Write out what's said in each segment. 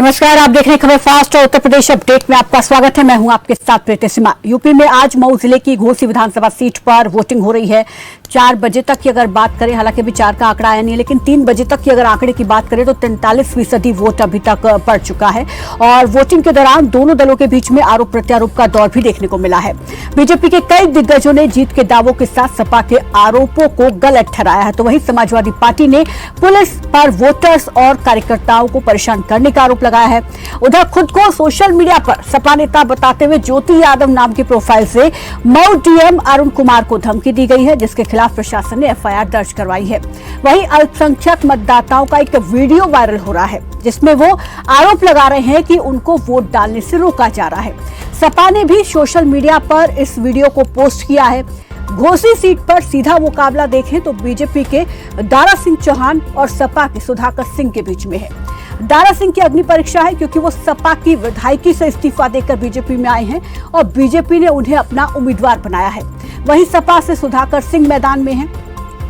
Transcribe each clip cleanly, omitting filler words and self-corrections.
नमस्कार, आप देख रहे हैं खबर फास्ट और उत्तर प्रदेश अपडेट में आपका स्वागत है। मैं हूं आपके साथ प्रीति सिमा। यूपी में आज मऊ जिले की घोसी विधानसभा सीट पर वोटिंग हो रही है। 4 बजे तक की अगर बात करें, हालांकि अभी 4 का आंकड़ा आया नहीं है, लेकिन 3 बजे तक की अगर आंकड़े की बात करें तो 43% वोट अभी तक पड़ चुका है। और वोटिंग के दौरान दोनों दलों के बीच में आरोप प्रत्यारोप का दौर भी देखने को मिला है। बीजेपी के कई दिग्गजों ने जीत के दावों के साथ सपा के आरोपों को गलत ठहराया है, तो वहीं समाजवादी पार्टी ने पुलिस पर वोटर्स और कार्यकर्ताओं को परेशान करने का आरोप लगाया है। उधर खुद को सोशल मीडिया पर सपा नेता बताते हुए ज्योति यादव नाम की प्रोफाइल से मऊ डीएम अरुण कुमार को धमकी दी गई है, जिसके खिलाफ प्रशासन ने एफआईआर दर्ज करवाई है। वहीं अल्पसंख्यक मतदाताओं का एक वीडियो वायरल हो रहा है, जिसमें वो आरोप लगा रहे हैं कि उनको वोट डालने से रोका जा रहा है। सपा ने भी सोशल मीडिया पर इस वीडियो को पोस्ट किया है। घोसी सीट पर सीधा मुकाबला देखें तो बीजेपी के दारा सिंह चौहान और सपा के सुधाकर सिंह के बीच में है। दारा सिंह की अग्नि परीक्षा है, क्योंकि वो सपा की विधायकी से इस्तीफा देकर बीजेपी में आए हैं और बीजेपी ने उन्हें अपना उम्मीदवार बनाया है। वहीं सपा से सुधाकर सिंह मैदान में हैं।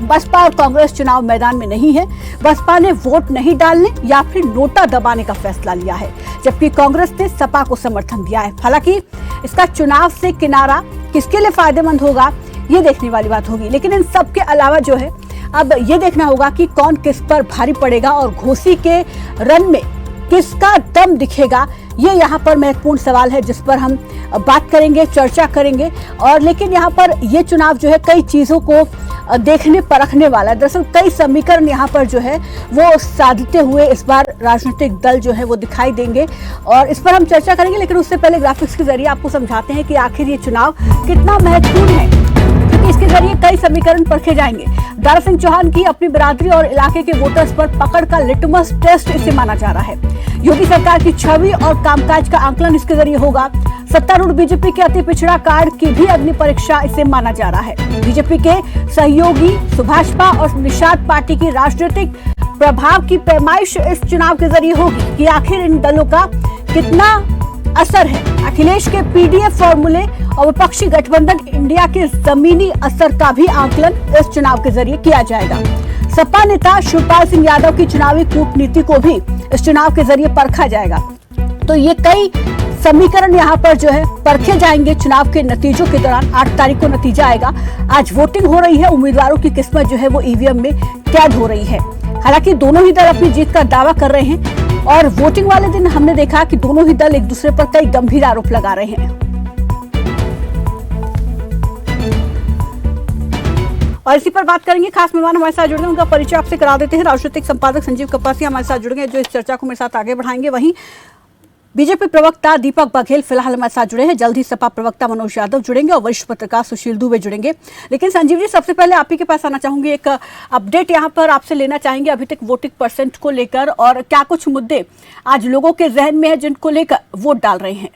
बसपा और कांग्रेस चुनाव मैदान में नहीं है। बसपा ने वोट नहीं डालने या फिर नोटा दबाने का फैसला लिया है, जबकि कांग्रेस ने सपा को समर्थन दिया है। हालांकि इसका चुनाव से किनारा किसके लिए फायदेमंद होगा, ये देखने वाली बात होगी। लेकिन इन सब के अलावा जो है, अब ये देखना होगा कि कौन किस पर भारी पड़ेगा और घोसी के रन में किसका दम दिखेगा। ये यहाँ पर महत्वपूर्ण सवाल है, जिस पर हम बात करेंगे, चर्चा करेंगे। और लेकिन यहाँ पर ये चुनाव जो है कई चीजों को देखने परखने वाला है। दरअसल कई समीकरण यहाँ पर जो है वो साधते हुए इस बार राजनीतिक दल जो है वो दिखाई देंगे और इस पर हम चर्चा करेंगे। लेकिन उससे पहले ग्राफिक्स के जरिए आपको समझाते हैं कि आखिर ये चुनाव कितना महत्वपूर्ण है, क्योंकि इसके जरिए कई समीकरण परखे जाएंगे। दारा सिंह चौहान की अपनी बिरादरी और इलाके के वोटर्स पर पकड़ का लिटमस टेस्ट इसे माना जा रहा है। योगी सरकार की छवि और कामकाज का आंकलन इसके जरिए होगा। सत्तारूढ़ बीजेपी के अति पिछड़ा कार्ड की भी अग्नि परीक्षा इसे माना जा रहा है। बीजेपी के सहयोगी सुभाषपा और निषाद पार्टी की राजनीतिक प्रभाव की पैमाइश इस चुनाव के जरिए होगी कि आखिर इन दलों का कितना असर है। अखिलेश के पीडीएफ फॉर्मूले और विपक्षी गठबंधन इंडिया के जमीनी असर का भी आंकलन इस चुनाव के जरिए किया जाएगा। सपा नेता शिवपाल सिंह यादव की चुनावी कूटनीति को भी इस चुनाव के जरिए परखा जाएगा। तो ये कई समीकरण यहाँ पर जो है परखे जाएंगे चुनाव के नतीजों के दौरान। 8 तारीख को नतीजा आएगा। आज वोटिंग हो रही है, उम्मीदवारों की किस्मत जो है वो ईवीएम में कैद हो रही है। हालांकि दोनों ही दल अपनी जीत का दावा कर रहे हैं और वोटिंग वाले दिन हमने देखा कि दोनों ही दल एक दूसरे पर कई गंभीर आरोप लगा रहे हैं। और इसी पर बात करेंगे। खास मेहमान हमारे साथ जुड़ेंगे, उनका परिचय आपसे करा देते हैं। राजनीतिक संपादक संजीव कपासिया हमारे साथ जुड़ेंगे, जो इस चर्चा को मेरे साथ आगे बढ़ाएंगे। वहीं बीजेपी प्रवक्ता दीपक बघेल फिलहाल हमारे साथ जुड़े हैं। जल्द ही सपा प्रवक्ता मनोज यादव जुड़ेंगे और वरिष्ठ पत्रकार सुशील दुबे जुड़ेंगे। लेकिन संजीव जी, सबसे पहले आप ही के पास आना चाहूंगी। एक अपडेट यहाँ पर आपसे लेना चाहेंगे अभी तक वोटिंग परसेंट को लेकर, और क्या कुछ मुद्दे आज लोगों के जहन में है जिनको लेकर वोट डाल रहे हैं।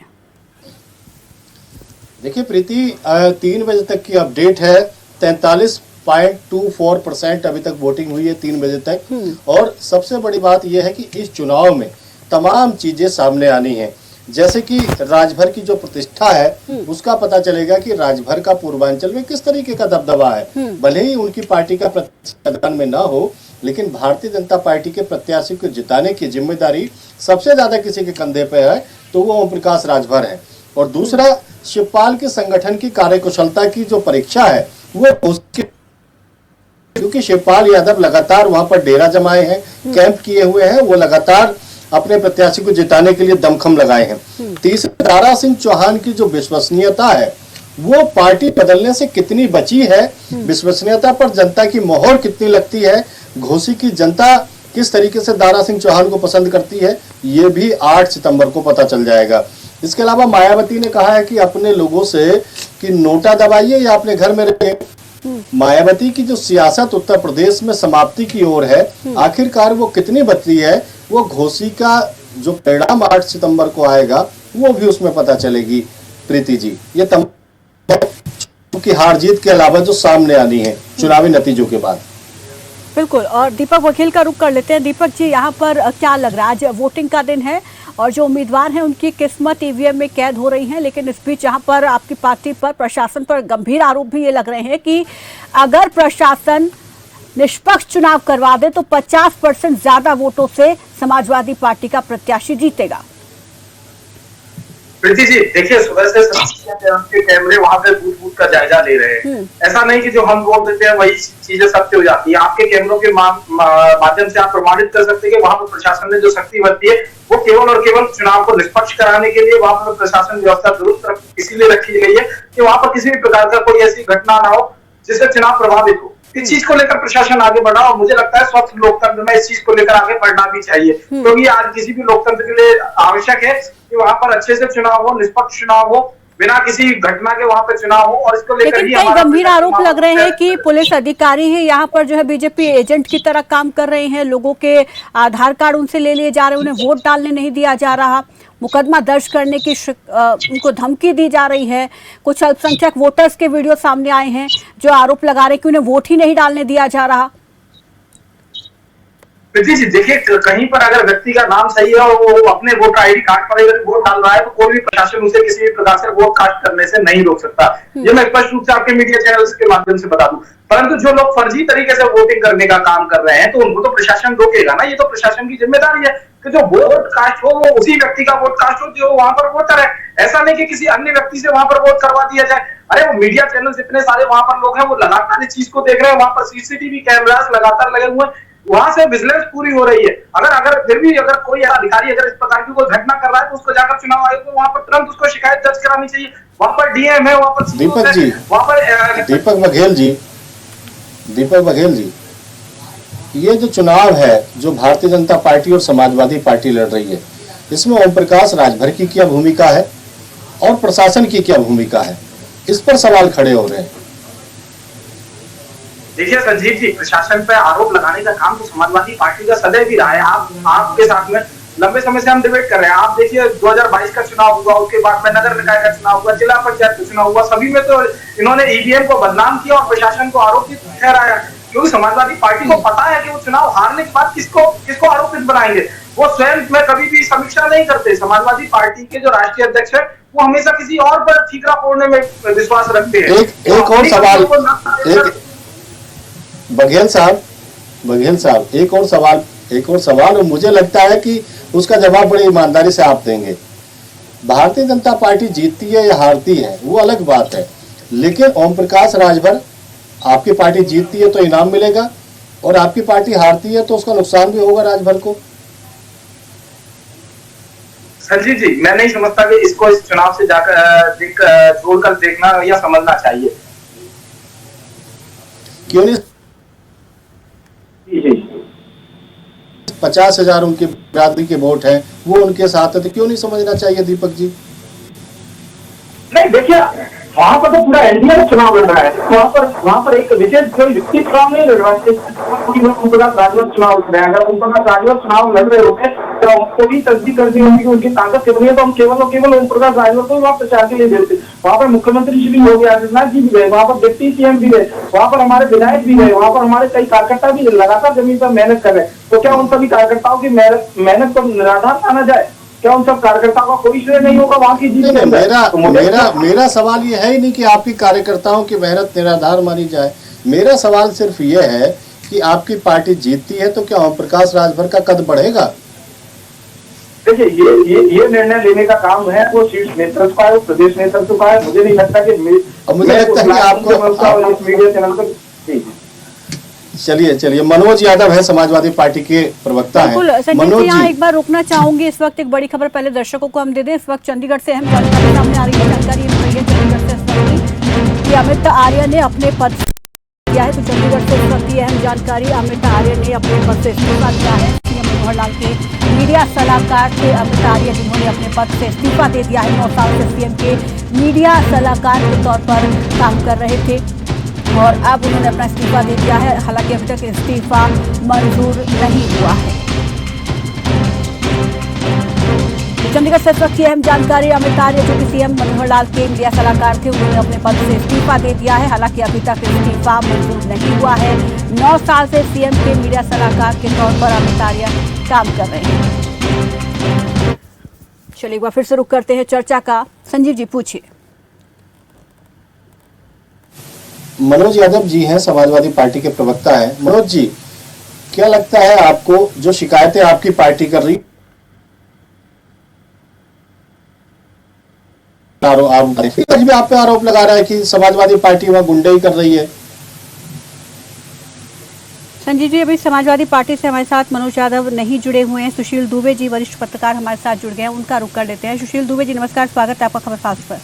देखिए प्रीति, 3 बजे तक की अपडेट है। 43.24% अभी तक वोटिंग हुई है 3 बजे तक। और सबसे बड़ी बात यह है कि इस चुनाव में तमाम चीजें सामने आनी है। जैसे कि राजभर की जो प्रतिष्ठा है उसका पता चलेगा कि राजभर का पूर्वांचल में किस तरीके का दबदबा है। भले ही उनकी पार्टी का मैदान में ना हो, लेकिन भारतीय जनता पार्टी के प्रत्याशी को जिताने की जिम्मेदारी सबसे ज्यादा किसी के कंधे पे है, तो वो ओम प्रकाश राजभर है। और दूसरा, शिवपाल के संगठन की कार्यकुशलता की जो परीक्षा है वो उसके, क्योंकि शिवपाल यादव लगातार वहां पर डेरा जमाए हैं, कैंप किए हुए हैं, वो लगातार अपने प्रत्याशी को जिताने के लिए दमखम लगाए हैं। तीसरा, दारा सिंह चौहान की जो विश्वसनीयता है वो पार्टी बदलने से कितनी बची है, विश्वसनीयता पर जनता की मोहर कितनी लगती है, घोसी की जनता किस तरीके से दारा सिंह चौहान को पसंद करती है, ये भी 8 सितंबर को पता चल जाएगा। इसके अलावा मायावती ने कहा है कि अपने लोगों से कि नोटा दबाइए या अपने घर में रहिए। मायावती की जो सियासत उत्तर प्रदेश में समाप्ति की ओर है, आखिरकार वो कितनी बची है, वो घोसी का जो परिणाम 8 सितंबर को आएगा वो भी उसमें पता चलेगी। प्रीति जी, ये तमाम की हार जीत के अलावा जो सामने आनी है चुनावी नतीजों के बाद। बिल्कुल। और दीपक बघेल का रुख कर लेते हैं। दीपक जी, यहाँ पर क्या लग रहा है, आज वोटिंग का दिन है और जो उम्मीदवार हैं उनकी किस्मत ईवीएम में कैद हो रही है, लेकिन इस बीच यहाँ पर आपकी पार्टी पर, प्रशासन पर गंभीर आरोप भी ये लग रहे हैं कि अगर प्रशासन निष्पक्ष चुनाव करवा दे तो 50% ज्यादा वोटों से समाजवादी पार्टी का प्रत्याशी जीतेगा। प्रीति जी देखिए, सुबह से के कैमरे वहां पे बूथ बूथ का जायजा ले रहे हैं। ऐसा नहीं कि जो हम बोल देते हैं वही चीजें सत्य हो जाती है। आपके कैमरों के माध्यम से आप प्रमाणित कर सकते हैं कि वहां पर प्रशासन ने जो शक्ति बरती है वो केवल और केवल चुनाव को निष्पक्ष कराने के लिए वहां पर प्रशासन व्यवस्था दुरुस्त इसीलिए रखी गई है कि वहां पर किसी भी प्रकार का कोई ऐसी घटना ना हो जिससे चुनाव प्रभावित हो। इस चीज को लेकर प्रशासन आगे बढ़ा और मुझे लगता है स्वस्थ लोकतंत्र में इस चीज को लेकर आगे बढ़ना भी चाहिए, क्योंकि आज किसी भी लोकतंत्र के लिए आवश्यक है कि वहां पर अच्छे से चुनाव हो, निष्पक्ष चुनाव हो, बिना किसी घटना के वहां पर चुनाव हो। और इसको लेकर लेकिन कई गंभीर आरोप लग रहे हैं कि पुलिस अधिकारी ही यहाँ पर जो है बीजेपी एजेंट की तरह काम कर रहे हैं, लोगों के आधार कार्ड उनसे ले लिए जा रहे हैं, उन्हें वोट डालने नहीं दिया जा रहा, मुकदमा दर्ज करने की उनको धमकी दी जा रही है। कुछ अल्पसंख्यक वोटर्स के वीडियो सामने आए हैं जो आरोप लगा रहे हैं कि उन्हें वोट ही नहीं डालने दिया जा रहा। प्रीति जी देखिए, कहीं पर अगर व्यक्ति का नाम सही है और वो अपने वोटर आईडी कार्ड पर अगर वोट डाल रहा है तो कोई भी प्रशासन उसे किसी भी प्रकार से वोट कास्ट करने से नहीं रोक सकता। ये मैं स्पष्ट रूप से आपके मीडिया चैनल्स के माध्यम से बता दूं। परंतु जो लोग फर्जी तरीके से वोटिंग करने का काम कर रहे हैं तो उनको तो प्रशासन रोकेगा ना। ये तो प्रशासन की जिम्मेदारी है कि जो वोट कास्ट हो वो उसी व्यक्ति का वोट कास्ट हो जो वहां पर वोटर है। ऐसा नहीं कि किसी अन्य व्यक्ति से वहां पर वोट करवा दिया जाए। अरे वो मीडिया चैनल्स इतने सारे वहां पर लोग हैं, वो लगातार इस चीज को देख रहे हैं। वहां पर सीसीटीवी कैमरास लगातार लगे हुए हैं, वहां से विजिलेंस पूरी हो रही है। अगर फिर भी अगर कोई अधिकारी अगर इस प्रकार की कोई घटना कर रहा है तो उसको जाकर चुनाव आयोग को वहां पर तुरंत उसको शिकायत दर्ज करानी चाहिए। वहां पर डीएम है, वहां पर दीपक जी, वहां पर दीपक बघेल जी, ये जो चुनाव है जो भारतीय जनता पार्टी और समाजवादी पार्टी लड़ रही है, इसमें ओम प्रकाश राजभर की क्या भूमिका है और प्रशासन की क्या भूमिका है, इस पर सवाल खड़े हो रहे हैं। देखिए संजीव जी, प्रशासन पे आरोप लगाने का काम तो समाजवादी पार्टी का सदैव ही रहा है। आपके साथ में लंबे समय से हम डिबेट कर रहे हैं। आप देखिए 2022 का चुनाव हुआ, उसके बाद में नगर निकाय का चुनाव हुआ, जिला पंचायत का चुनाव हुआ, सभी में तो इन्होंने ईवीएम को बदनाम किया और प्रशासन को आरोपित ठहराया, क्योंकि समाजवादी पार्टी को पता है कि वो चुनाव हारने के बाद किसको आरोपित बनाएंगे। वो स्वयं में कभी भी समीक्षा नहीं करते। समाजवादी पार्टी के जो राष्ट्रीय अध्यक्ष है वो हमेशा किसी और पर ठीकरा फोड़ने में विश्वास रखते हैं। एक और सवाल बघेल साहब एक और सवाल और मुझे लगता है कि उसका जवाब बड़ी ईमानदारी से आप देंगे। भारतीय जनता पार्टी जीतती है या हारती है वो अलग बात है, लेकिन ओम प्रकाश राजभर, आपकी पार्टी जीतती है तो इनाम मिलेगा और आपकी पार्टी हारती है तो उसका नुकसान भी होगा राजभर को। संजीव जी, मैं नहीं समझता कि इसको इस चुनाव से जाकर जोड़कर देखना या समझना चाहिए। क्यों नहीं? 50,000 उनके बिरादरी के वोट हैं, वो उनके साथ है, तो क्यों नहीं समझना चाहिए दीपक जी? नहीं देखिए, वहाँ पर तो पूरा एनडीए का चुनाव लड़ रहा है। वहाँ पर एक विशेष कोई व्यक्ति चुनाव नहीं लड़ रहा है। राजभर चुनाव लड़ रहे हैं। अगर ओम प्रकाश राजभर चुनाव लड़ रहे होते तो उनको भी तस्दीक कर दी होगी कि उनकी ताकत कितनी है, तो हम केवल और केवल ओम प्रकाश राजभर को वहाँ प्रचार के लिए देते। वहाँ पर मुख्यमंत्री श्री योगी आदित्यनाथ जी भी गए, वहाँ पर डिप्टी सीएम भी गए, वहाँ पर हमारे विधायक भी गए, वहाँ पर हमारे कई कार्यकर्ता भी लगातार जमीन पर मेहनत कर रहे हैं। तो क्या उन सभी कार्यकर्ताओं की मेहनत को निराधार माना जाए? क्या उन सब कार्यकर्ताओं का कोई श्रेय नहीं होगा वहाँ की जीत में? मेरा सवाल ये है ही नहीं कि आपकी कार्यकर्ताओं की मेहनत निराधार मानी जाए। मेरा सवाल सिर्फ ये है कि आपकी पार्टी जीतती है तो क्या ओम प्रकाश राजभर का कद बढ़ेगा? देखिए, ये निर्णय लेने का काम है वो शीर्ष नेतृत्व का है, प्रदेश नेतृत्व का है। मुझे नहीं लगता कि मुझे लगता है कि आपको मीडिया चैनल पर चलिए मनोज यादव है, समाजवादी पार्टी के प्रवक्ता हैं। मनोज यहाँ एक बार रुकना चाहूंगी। इस वक्त एक बड़ी खबर पहले दर्शकों को हम दे दें। इस वक्त चंडीगढ़ से अहम जानकारी सामने आ रही है। जानकारी मिल रही है चंडीगढ़ से इस वक्त कि अमित आर्य ने अपने पद दिया है। तो चंडीगढ़ से इस वक्त अहम जानकारी, अमित आर्य ने अपने पद से इस्तीफा दिया है। सीएम मनोहर लाल के मीडिया सलाहकार थे अमित आर्य, जिन्होंने अपने पद से इस्तीफा दे दिया है। 9 साल से सीएम के मीडिया सलाहकार के तौर पर काम कर रहे थे और अब उन्होंने अपना इस्तीफा दे दिया है। हालांकि अभी तक इस्तीफा मंजूर नहीं हुआ है। चंडीगढ़ से इस वक्त की अहम जानकारी, अमित आर्य जो कि सीएम मनोहर लाल के मीडिया सलाहकार थे, उन्होंने अपने पद से इस्तीफा दे दिया है। हालांकि अभी तक इस्तीफा मंजूर नहीं हुआ है। 9 साल से सीएम के मीडिया सलाहकार के तौर पर अमित आर्य काम कर रहे हैं। चलिए एक बार फिर से रुक करते हैं चर्चा का। संजीव जी पूछिए। मनोज यादव जी हैं, समाजवादी पार्टी के प्रवक्ता हैं। मनोज जी, क्या लगता है आपको, जो शिकायतें आपकी पार्टी कर रही आज भी आप पे आरोप लगा रहा है कि समाजवादी पार्टी वह गुंडे ही कर रही है? संजीव जी, अभी समाजवादी पार्टी से हमारे साथ मनोज यादव नहीं जुड़े हुए हैं। सुशील दुबे जी वरिष्ठ पत्रकार हमारे साथ जुड़ गए हैं, उनका रुख कर लेते हैं। सुशील दुबे जी, नमस्कार, स्वागत है आपका खबर फास्ट पर।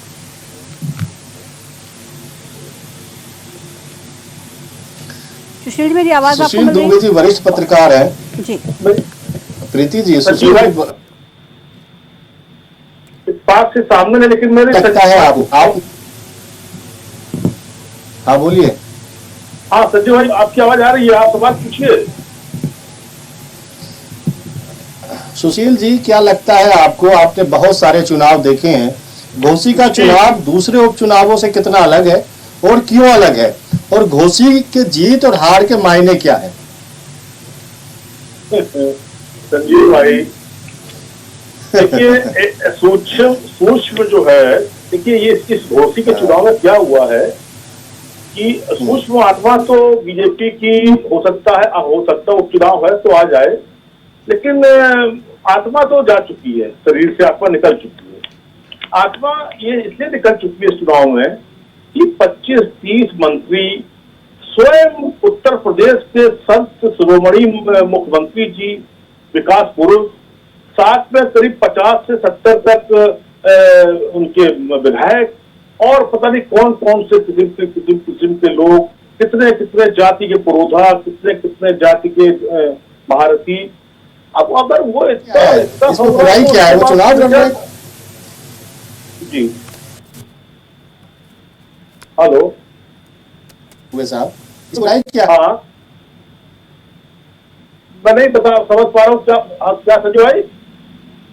सुशील जी, मेरी आवाज आपको सुशील मिल रही दुबे जी वरिष्ठ पत्रकार है जी। प्रीति जी, सुशील पास से सामने नहीं, लेकिन मेरे लगता है आप हाँ बोलिए। हाँ संजय भाई, आपकी आवाज आ रही है, आप सवाल पूछिए। सुशील जी, क्या लगता है आपको, आपने बहुत सारे चुनाव देखे हैं, घोसी का चुनाव दूसरे उपचुनावों से कितना अलग है और क्यों अलग है, और घोसी के जीत और हार के मायने क्या है? संजीव भाई, देखिए सूक्ष्म जो है, देखिए ये इस घोसी के चुनाव में क्या हुआ है कि सूक्ष्म आत्मा तो बीजेपी की हो सकता है उपचुनाव है तो आ जाए, लेकिन आत्मा तो जा चुकी है, शरीर से आत्मा निकल चुकी है। आत्मा ये इसलिए निकल चुकी है इस चुनाव में कि 25-30 मंत्री, स्वयं उत्तर प्रदेश के संत शिरोमणि मुख्यमंत्री जी विकास पुरुष, साथ में करीब 50 से 70 तक उनके विधायक, और पता नहीं कौन कौन से किस्म के लोग, कितने कितने जाति के पुरोधा, कितने कितने जाति के भारतीय। अब अगर वो इसमें बुराई क्या है? वो चुनाव लड़ रहे जी। हेलो साहब, इसमें बुराई क्या है? हाँ, मैं नहीं समझ पा रहा हूँ क्या संजय भाई?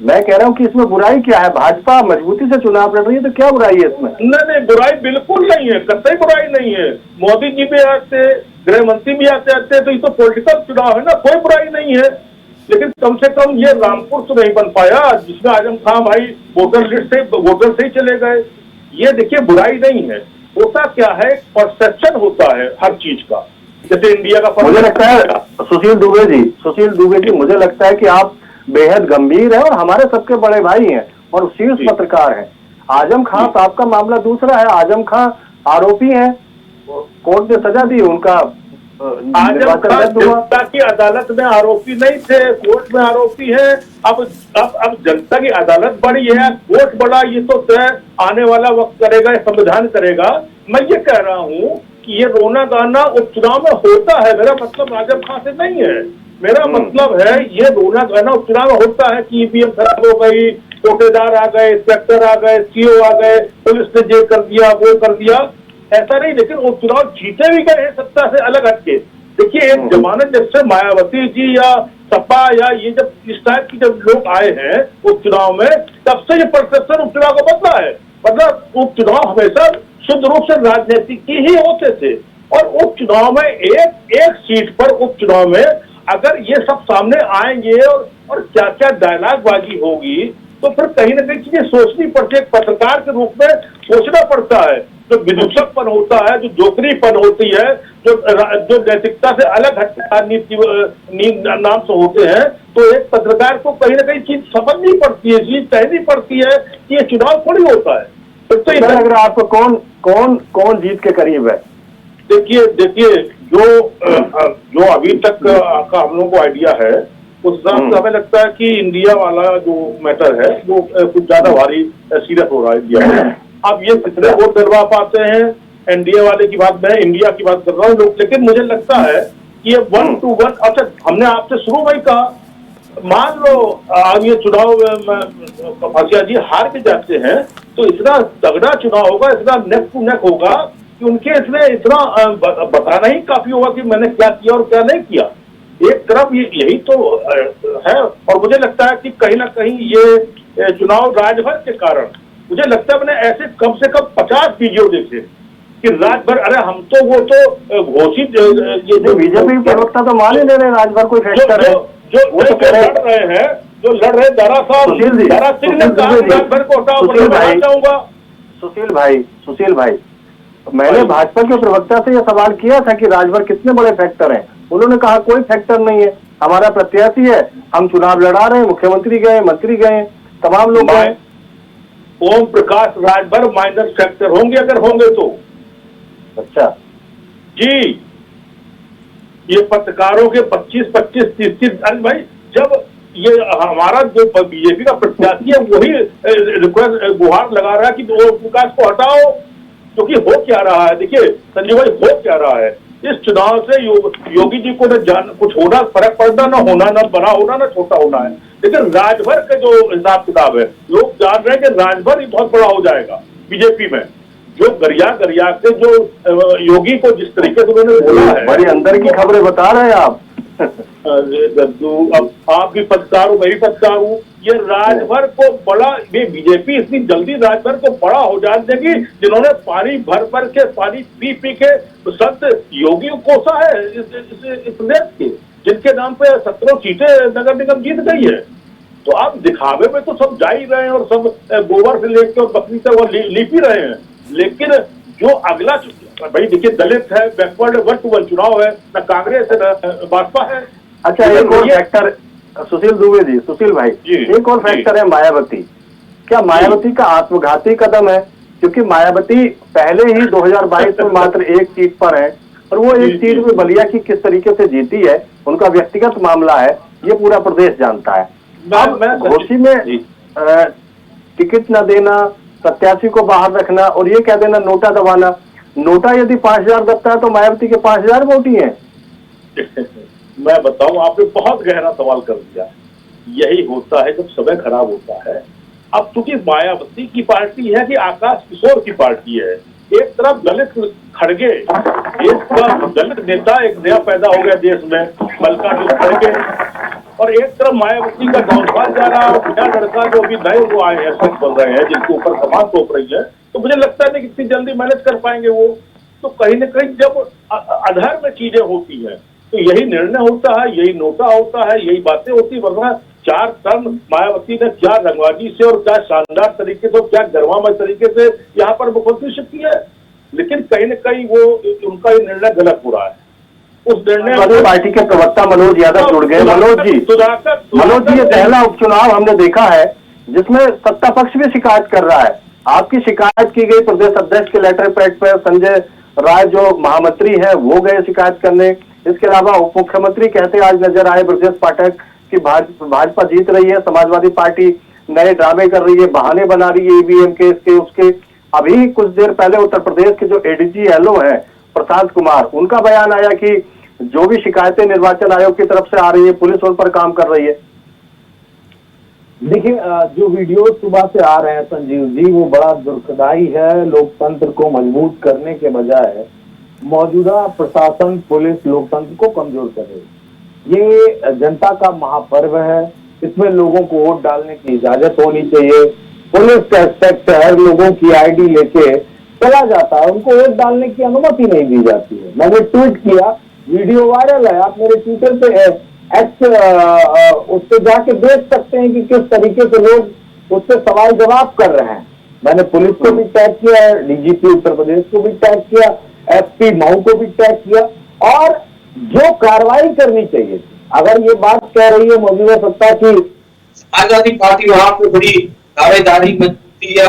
मैं कह रहा हूँ कि इसमें बुराई क्या है? भाजपा मजबूती से चुनाव लड़ रही है, तो क्या बुराई है इसमें? नहीं, बुराई बिल्कुल नहीं है, कतई बुराई नहीं है। मोदी जी भी आते, गृह मंत्री भी आते, तो ये तो पॉलिटिकल चुनाव है ना, कोई बुराई नहीं है। लेकिन कम से कम ये रामपुर तो नहीं बन पाया जिसमें आजम खान भाई वोटर से ही चले गए। ये देखिए बुराई नहीं है। होता क्या है, परसेप्शन होता है हर चीज का। जैसे इंडिया का मुझे लगता है सुशील दुबे जी, मुझे लगता है कि आप बेहद गंभीर है और हमारे सबके बड़े भाई हैं और शीर्ष पत्रकार हैं। आजम खान साहब का मामला दूसरा है। आजम खान आरोपी हैं, कोर्ट ने सजा दी, उनका आजम खान जनता की अदालत में आरोपी नहीं थे, कोर्ट में आरोपी है। अब जनता की अदालत बड़ी है, कोर्ट बड़ा, ये तो तय आने वाला वक्त करेगा, संविधान करेगा। मैं ये कह रहा हूँ कि ये रोना गाना उपचुनाव में होता है। मेरा मतलब आजम खान से नहीं है, मेरा मतलब है ये रोना गाना उपचुनाव में होता है कि ईवीएम खराब हो गई, कोटेदार आ गए, इंस्पेक्टर आ गए, सीओ आ गए, पुलिस ने ये कर दिया, वो कर दिया, ऐसा नहीं। लेकिन उपचुनाव जीते भी गए हैं सत्ता से अलग हटके। देखिए एक जमानत जब से मायावती जी या सपा या ये जब इस टाइप की जब लोग आए हैं उपचुनाव में, तब से ये परसेप्शन उपचुनाव का बदला है। मतलब उपचुनाव हमेशा शुद्ध रूप से राजनीतिक की ही होते थे, और उपचुनाव में एक सीट पर उपचुनाव में अगर ये सब सामने आएंगे और क्या क्या डायलॉग बाजी होगी, तो फिर कहीं ना कहीं चीजें सोचनी पड़ती है। पत्रकार के रूप में सोचना पड़ता है। जो विदूषकपन होता है, जो जोकरीपन होती है, जो नैतिकता से अलग नाम से होते हैं, तो एक पत्रकार को कहीं ना कहीं चीज समझनी पड़ती है, चीज कहनी पड़ती है कि ये चुनाव थोड़ी होता है। तो ये लग रहा है आपको कौन जीत के करीब है? देखिए जो अभी तक का हम लोगों को आइडिया है, उस हिसाब से हमें लगता है कि इंडिया वाला जो मैटर है वो कुछ ज्यादा भारी सीरियस हो रहा है इंडिया में। अब ये कितने वोट दिलवा पाते हैं, एनडीए वाले की बात, मैं इंडिया की बात कर रहा हूँ लोग। लेकिन मुझे लगता है कि ये 1-1, अच्छा हमने आपसे शुरू में ही कहा, मान लो अब ये चुनाव फासिया जी हार के जाते हैं तो इतना तगड़ा चुनाव होगा, इतना नेक टू नेक होगा कि उनके इसमें इतना बताना ही काफी होगा कि मैंने क्या किया और क्या नहीं किया। एक तरफ यही तो है। और मुझे लगता है कि कहीं ना कहीं ये चुनाव राजभर के कारण, मुझे लगता है मैंने ऐसे कम से कम 50 वीडियो देखे कि राजभर, अरे हम तो वो तो घोषित ये जो बीजेपी प्रवक्ता तो मान ही ले रहे राजभर कोई फैसला है जो लड़ रहे हैं, जो लड़ रहे दारा सिंह ने कहा राजभर को हटाओ। सुशील भाई, मैंने भाजपा के प्रवक्ता से यह सवाल किया था कि राजभर कितने बड़े फैक्टर हैं। उन्होंने कहा कोई फैक्टर नहीं है, हमारा प्रत्याशी है, हम चुनाव लड़ा रहे हैं, मुख्यमंत्री गए, मंत्री गए, तमाम लोग गए। ओम प्रकाश राजभर माइनस फैक्टर होंगे अगर होंगे तो। अच्छा जी, ये पत्रकारों के 25-25, 30-30, अरे भाई जब ये हमारा जो बीजेपी का प्रत्याशी है वही रिक्वेस्ट गुहार लगा रहा है कि ओम प्रकाश को हटाओ, क्योंकि हो क्या रहा है। देखिए संजीव भाई, हो क्या रहा है इस चुनाव से योगी जी को न कुछ होना, फर्क पड़ना, न होना, न बड़ा होना, न छोटा होना है। लेकिन राजभर का जो हिसाब किताब है, लोग जान रहे हैं कि राजभर ही बहुत बड़ा हो जाएगा बीजेपी में। जो गरिया के जो योगी को जिस तरीके से उन्होंने बोला है, बड़ी अंदर की खबरें बता रहे हैं आप। अरे दद्दू, अब आप भी पत्रकार हो, मैं भी पत्रकार हूँ। ये राजभर को बड़ा, ये बीजेपी इतनी जल्दी राजभर को बड़ा हो जाने देगी, जिन्होंने पानी भर के, पानी पी के संत योगी को कोसा है इस प्रदेश के, जिनके नाम पे 17 सीटें नगर निगम जीत गई है। तो आप दिखावे में तो सब जा ही रहे हैं और सब गोबर से लेकर और बकरी तक और लीप ही रहे हैं। लेकिन जो अगला, भाई देखिए दलित है, बैकवर्ड 1-to-1 चुनाव है, न कांग्रेस है न भाजपा है। अच्छा, एक और फैक्टर सुशील दुबे जी, सुशील भाई, एक और फैक्टर है मायावती। क्या मायावती का आत्मघाती कदम है? क्योंकि मायावती पहले ही 2022 में मात्र एक सीट पर है और वो एक सीट में बलिया की किस तरीके से जीती है, उनका व्यक्तिगत मामला है, ये पूरा प्रदेश जानता है। अब घोसी में टिकट न देना, प्रत्याशी को बाहर रखना और ये कह देना नोटा दबाना। नोटा यदि 5000 दबता है तो मायावती के 5000 वोट ही हैं। मैं बताऊं, आपने बहुत गहरा सवाल कर दिया। यही होता है जब समय खराब होता है। अब चूंकि मायावती की पार्टी है कि आकाश किशोर की पार्टी है, एक तरफ दलित खड़गे, एक तरफ दलित नेता एक नया पैदा हो गया देश में, मल्लिकार्जुन खड़गे, और एक तरफ मायावती का डाउनफॉल जा रहा है। नया लड़का जो अभी नए वो आए हैं, संत बन रहे हैं, जिनके ऊपर समाज तोप रही है, तो मुझे लगता नहीं कि इतनी जल्दी मैनेज कर पाएंगे वो। तो कहीं न कहीं जब अधर में चीजें होती हैं तो यही निर्णय होता है, यही नोटा होता है, यही बातें होती है। वरना 4 टर्म मायावती ने क्या रंगबाजी से और क्या शानदार तरीके से और क्या गर्वामय तरीके से यहाँ पर मुख्यमंत्री की है। लेकिन कहीं न कहीं वो उनका ये निर्णय गलत हो रहा है। उस निर्णय पार्टी के प्रवक्ता मनोज यादव जुड़ गए। मनोज जी, ये पहला उपचुनाव हमने देखा है जिसमें सत्ता पक्ष भी शिकायत कर रहा है। आपकी शिकायत की गई प्रदेश अध्यक्ष के लेटर पैड पर, संजय राय जो महामंत्री है वो गए शिकायत करने। इसके अलावा उप मुख्यमंत्री कहते आज नजर आए ब्रजेश पाठक की भाजपा जीत रही है, समाजवादी पार्टी नए ड्रामे कर रही है, बहाने बना रही है ईवीएम के, इसके उसके। अभी कुछ देर पहले उत्तर प्रदेश के जो एडीजी एलओ है प्रशांत कुमार, उनका बयान आया कि जो भी शिकायतें निर्वाचन आयोग की तरफ से आ रही है पुलिस उन पर काम कर रही है। देखिए, जो वीडियो सुबह से आ रहे हैं संजीव जी, वो बड़ा दुखदाई है। लोकतंत्र को मजबूत करने के बजाय मौजूदा प्रशासन, पुलिस लोकतंत्र को कमजोर कर रही है। ये जनता का महापर्व है, इसमें लोगों को वोट डालने की इजाजत होनी चाहिए। पुलिस का इंस्पेक्टर लोगों की आईडी लेके चला जाता है, उनको वोट डालने की अनुमति नहीं दी जाती है। मैंने ट्वीट किया, वीडियो वायरल है, आप मेरे ट्विटर पे उस पे जाके देख सकते हैं कि किस तरीके से लोग उससे सवाल जवाब कर रहे हैं। मैंने पुलिस को भी टैग किया है, डीजीपी उत्तर प्रदेश को भी टैग किया, एसपी मऊ को भी टैग किया, और जो कार्रवाई करनी चाहिए, अगर ये बात कह रही है मौजूदा सत्ता की समाजवादी पार्टी वहां पे बड़ी दावेदारी मजबूती या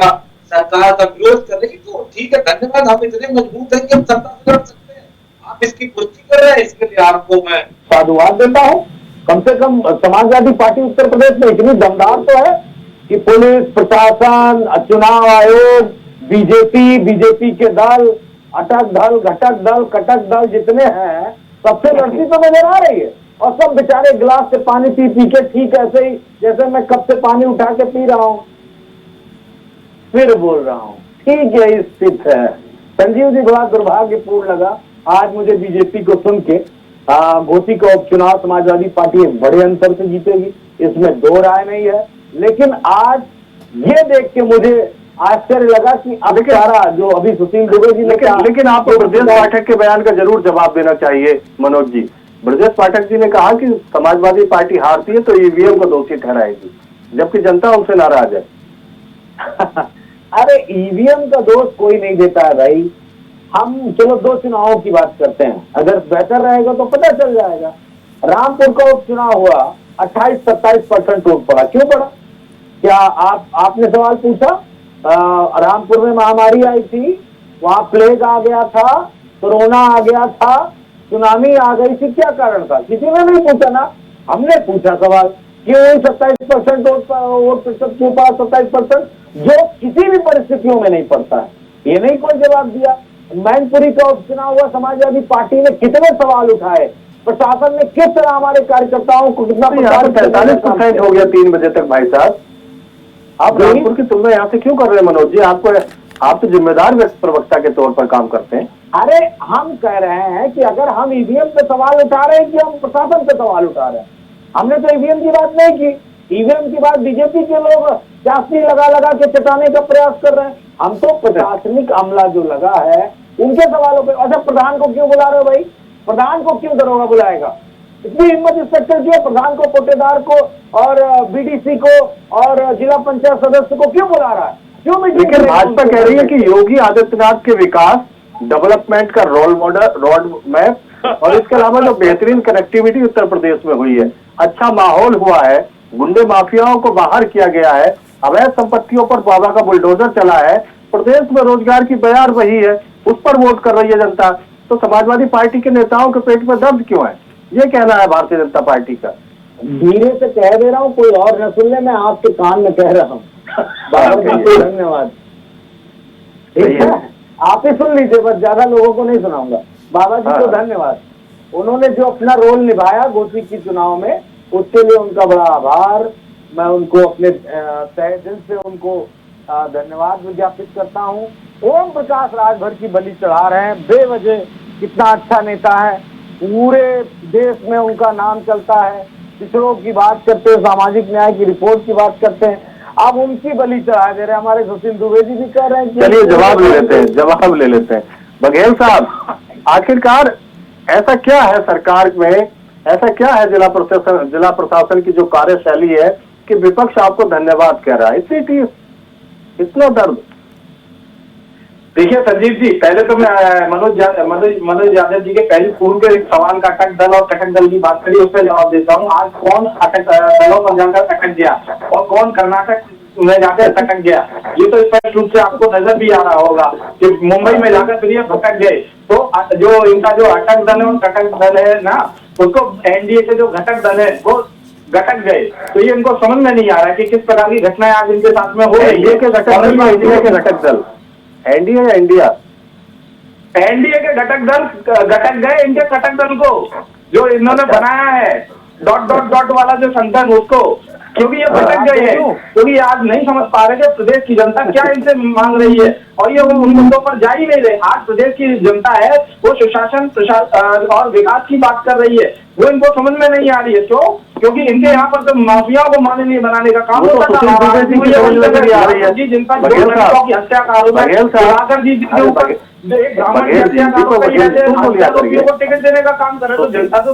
सरकार का विरोध कर रही, तो ठीक है, धन्यवाद, हम इतने मजबूत हैं कि हम सत्ता से लड़ सकते हैं। आप इसकी पुष्टि कर रहे हैं, इसके लिए आपको मैं साधुवाद देता हूँ। कम से कम समाजवादी पार्टी उत्तर प्रदेश में इतनी दमदार तो है कि पुलिस प्रशासन, चुनाव आयोग, बीजेपी के दल, अटक दल, घटक दल, कटक दल जितने हैं, सबसे लड़ती तो नजर आ रही है। और सब बेचारे गिलास से पानी पी के, ठीक ऐसे ही जैसे मैं कप से पानी उठा के पी रहा हूँ, फिर बोल रहा हूँ, ठीक है, स्थित है। संजीव जी, बड़ा दुर्भाग्यपूर्ण लगा आज मुझे बीजेपी को सुन के। घोसी का उपचुनाव समाजवादी पार्टी एक बड़े अंतर से जीतेगी, इसमें दो राय नहीं है। लेकिन आज ये देख के मुझे आश्चर्य लगा कि अब सारा जो अभी सुशील दुबे जी ने कहा, लेकिन आपको ब्रजेश पाठक के बयान का जरूर जवाब देना चाहिए मनोज जी। ब्रजेश पाठक जी ने कहा कि समाजवादी पार्टी हारती है तो ईवीएम को दोषी ठहराएगी, जबकि जनता उनसे नाराज है। अरे ईवीएम का दोष कोई नहीं देता है भाई, हम चलो 2 चुनावों की बात करते हैं, अगर बेहतर रहेगा तो पता चल जाएगा। रामपुर का उपचुनाव हुआ, 28-27% वोट पड़ा, क्यों पड़ा? क्या आपने सवाल पूछा? रामपुर में महामारी आई थी, वहां प्लेग आ गया था, कोरोना आ गया था, सुनामी आ गई थी, क्या कारण था? किसी ने नहीं पूछा ना, हमने पूछा सवाल, क्यों 27% वोट प्रतिशत क्यों पड़ा? 27% जो किसी भी परिस्थितियों में नहीं पड़ता है, ये नहीं कोई जवाब दिया। मैनपुरी का उपचुनाव हुआ, समाजवादी पार्टी ने कितने सवाल उठाए, प्रशासन ने किस तरह हमारे कार्यकर्ताओं को कितना 45% हो गया 3 बजे तक। भाई साहब, आप रामपुर की तुलना यहाँ से क्यों कर रहे हैं मनोज जी? आप तो जिम्मेदार प्रवक्ता के तौर पर काम करते हैं। अरे हम कह रहे हैं कि अगर हम ईवीएम पे सवाल उठा रहे हैं कि हम प्रशासन पे सवाल उठा रहे हैं, हमने तो ईवीएम की बात नहीं की। ईवीएम की बात बीजेपी के लोग चाशनी लगा के चटाने का प्रयास कर रहे हैं। हम तो प्रशासनिक अमला जो लगा है उनके सवालों पे। अच्छा, प्रधान को क्यों बुला रहे हो भाई? प्रधान को क्यों दरोगा बुलाएगा? इतनी हिम्मत इंस्पेक्टर की है, प्रधान को, कोटेदार को और बीडीसी को और जिला पंचायत सदस्य को क्यों बुला रहा है? क्यों मीटिंग? लेकिन भाजपा कह रही है कि योगी आदित्यनाथ के विकास, डेवलपमेंट का रोड मैप और इसके अलावा जो बेहतरीन कनेक्टिविटी उत्तर प्रदेश में हुई है, अच्छा माहौल हुआ है, गुंडे माफियाओं को बाहर किया गया है, अवैध संपत्तियों पर बाबा का बुलडोजर चला है, प्रदेश में रोजगार की बयार वही है, उस पर वोट कर रही है जनता। तो समाजवादी पार्टी के नेताओं के पेट में दर्द क्यों है? ये कहना है भारतीय जनता पार्टी का। धीरे से कह दे रहा हूँ, कोई और न सुन ले, मैं आपके कान में कह रहा हूँ। धन्यवाद, ठीक है, आप ही सुन लीजिए, बस ज्यादा लोगों को नहीं सुनाऊंगा। बाबा जी को धन्यवाद, उन्होंने जो अपना रोल निभाया घोसी की चुनाव में, उसके लिए उनका बड़ा आभार। मैं उनको अपने तहे दिल से उनको धन्यवाद विज्ञापित करता हूँ। ओम प्रकाश राजभर की बलि चढ़ा रहे हैं बेवजह। कितना अच्छा नेता है, पूरे देश में उनका नाम चलता है। पिछड़ों की बात करते हैं, सामाजिक न्याय की रिपोर्ट की बात करते हैं, अब उनकी बलि चढ़ा दे रहे हैं। हमारे सुशील दुबे जी भी कह रहे हैं। चलिए जवाब ले लेते हैं। बघेल साहब, आखिरकार ऐसा क्या है सरकार में, ऐसा क्या है जिला प्रशासन की जो कार्यशैली है कि विपक्ष आपको धन्यवाद कह रहा है? इतना दर्द? देखिए संजीव जी, पहले तो मैं मनोज यादव जी के पहले पूर्व के सवाल का अटक दल और कटक दल की बात करी, उस पर जवाब देता हूँ। आज कौन दलों में जाकर अटक गया और कौन कर्नाटक में जाकर अटक गया, ये तो स्पष्ट रूप से आपको नजर भी आ रहा होगा कि मुंबई में जाकर फिर ये भटक गए। तो जो इनका जो अटक दल है और कटक दल है ना, उसको एनडीए से जो घटक दल है वो घटक गए। तो ये इनको समझ में नहीं आ रहा है कि किस प्रकार की घटनाएं आज इनके साथ में हो रही है। एनडीए के घटक दल, एनडीए या इंडिया? एनडीए के घटक दल घटक गए इनके कटक दल को, जो इन्होंने बनाया है डॉट वाला जो संगठन, उसको, क्योंकि ये भटक गए हैं, क्योंकि आज नहीं समझ पा रहे कि प्रदेश की जनता क्या इनसे मांग रही है और ये उन मुद्दों पर जा ही नहीं रहे। आज प्रदेश की जनता है वो सुशासन और विकास की बात कर रही है, वो इनको समझ में नहीं आ रही है। क्यों? क्योंकि इनके यहाँ पर तो माफियाओं को माननीय बनाने का काम होता था। जी, जिनका की हत्या का आरोप है, जी के ऊपर एक ब्राह्मण को टिकट देने का काम करे, तो जनता तो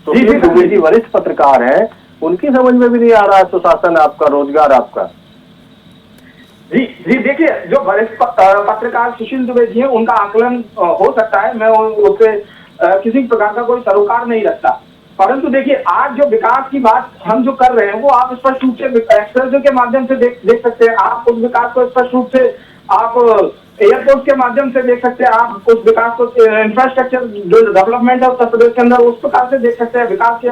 सुशील दुबे जी वरिष्ठ पत्रकार हैं, उनकी समझ में भी नहीं आ रहा है सुशासन आपका, रोजगार आपका। जी देखिए, जो वरिष्ठ पत्रकार सुशील दुबे जी हैं, उनका आकलन हो सकता है, मैं उससे किसी प्रकार का कोई सरोकार नहीं रखता। परंतु देखिए, आज जो विकास की बात हम जो कर रहे हैं वो आप स्पष्ट रूप से एक्सप्रेस के माध्यम से देख सकते हैं। आप उस विकास को स्पष्ट रूप से आप एयरपोर्ट के माध्यम से देख सकते हैं, आप उस विकास को इंफ्रास्ट्रक्चर जो डेवलपमेंट है उत्तर प्रदेश के अंदर उस प्रकार से देख सकते हैं। विकास के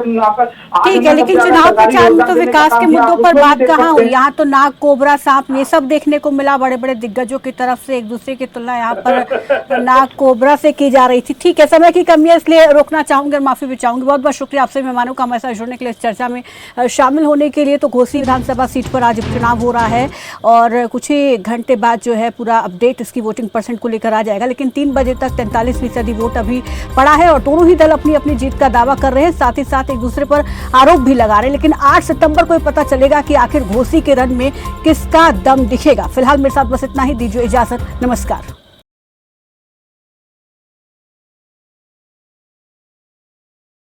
ठीक है, लेकिन चुनाव प्रचार में तो विकास के मुद्दों पर बात कहाँ हुई? यहाँ तो नाग, कोबरा, सांप ये सब देखने को मिला। बड़े बड़े दिग्गजों की तरफ से एक दूसरे की तुलना यहाँ पर नाग, कोबरा से की जा रही थी। ठीक है, समय की कमी है इसलिए रोकना चाहूंगी और माफी भी चाहूंगी। बहुत बहुत शुक्रिया आपसे मेहमानों का हमारे साथ जुड़ने के लिए, इस चर्चा में शामिल होने के लिए। तो घोसी विधानसभा सीट पर आज उपचुनाव हो रहा है और कुछ ही घंटे बाद जो है पूरा अपडेट इसकी वोटिंग परसेंट को लेकर आ जाएगा। लेकिन 3 बजे तक 43% वोट अभी पड़ा है और दोनों ही दल अपनी अपनी जीत का दावा कर रहे हैं, साथ ही साथ एक दूसरे पर आरोप भी लगा रहे हैं। लेकिन 8 सितंबर को पता चलेगा कि आखिर घोसी के रण में किसका दम दिखेगा। फिलहाल मेरे साथ बस इतना ही, दीजिए इजाजत, नमस्कार।